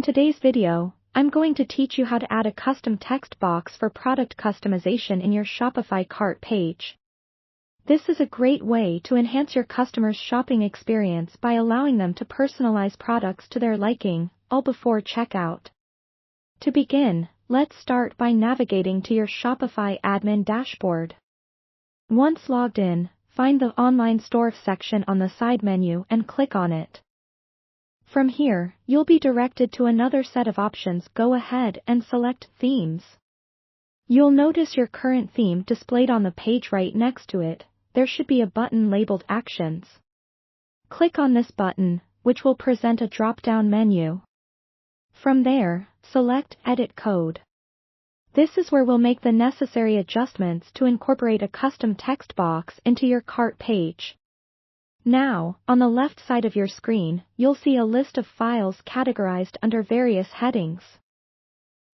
In today's video, I'm going to teach you how to add a custom text box for product customization in your Shopify cart page. This is a great way to enhance your customers' shopping experience by allowing them to personalize products to their liking, all before checkout. To begin, let's start by navigating to your Shopify admin dashboard. Once logged in, find the Online Store section on the side menu and click on it. From here, you'll be directed to another set of options. Go ahead and select Themes. You'll notice your current theme displayed on the page. Right next to it, there should be a button labeled Actions. Click on this button, which will present a drop-down menu. From there, select Edit Code. This is where we'll make the necessary adjustments to incorporate a custom text box into your cart page. Now, on the left side of your screen, you'll see a list of files categorized under various headings.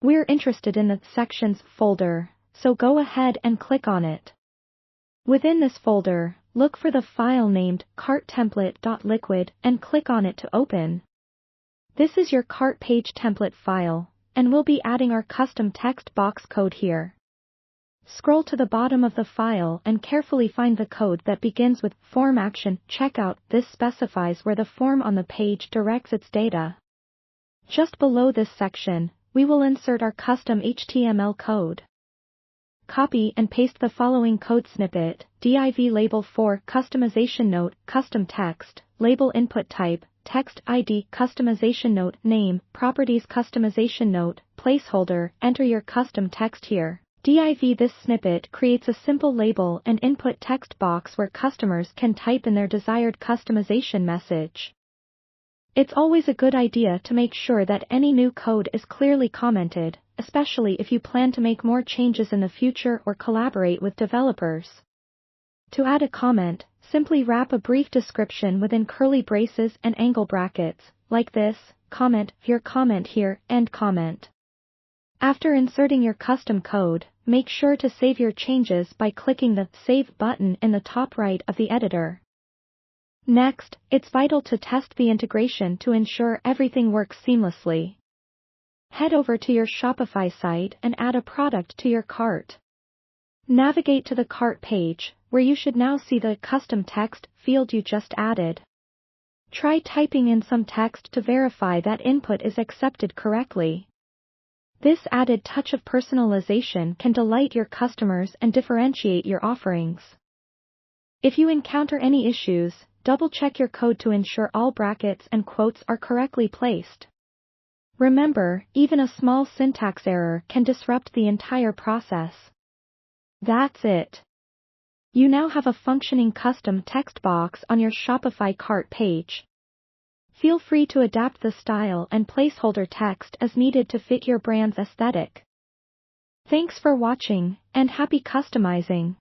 We're interested in the Sections folder, so go ahead and click on it. Within this folder, look for the file named carttemplate.liquid and click on it to open. This is your cart page template file, and we'll be adding our custom text box code here. Scroll to the bottom of the file and carefully find the code that begins with Form Action Checkout. This specifies where the form on the page directs its data. Just below this section, we will insert our custom HTML code. Copy and paste the following code snippet: div label 4 customization note, custom text, label input type, text ID, customization note, name, properties, customization note, placeholder. Enter your custom text here. Div. This snippet creates a simple label and input text box where customers can type in their desired customization message. It's always a good idea to make sure that any new code is clearly commented, especially if you plan to make more changes in the future or collaborate with developers. To add a comment, simply wrap a brief description within curly braces and angle brackets, like this: comment here, end comment. After inserting your custom code, make sure to save your changes by clicking the Save button in the top right of the editor. Next, it's vital to test the integration to ensure everything works seamlessly. Head over to your Shopify site and add a product to your cart. Navigate to the cart page, where you should now see the custom text field you just added. Try typing in some text to verify that input is accepted correctly. This added touch of personalization can delight your customers and differentiate your offerings. If you encounter any issues, double-check your code to ensure all brackets and quotes are correctly placed. Remember, even a small syntax error can disrupt the entire process. That's it. You now have a functioning custom text box on your Shopify cart page. Feel free to adapt the style and placeholder text as needed to fit your brand's aesthetic. Thanks for watching, and happy customizing!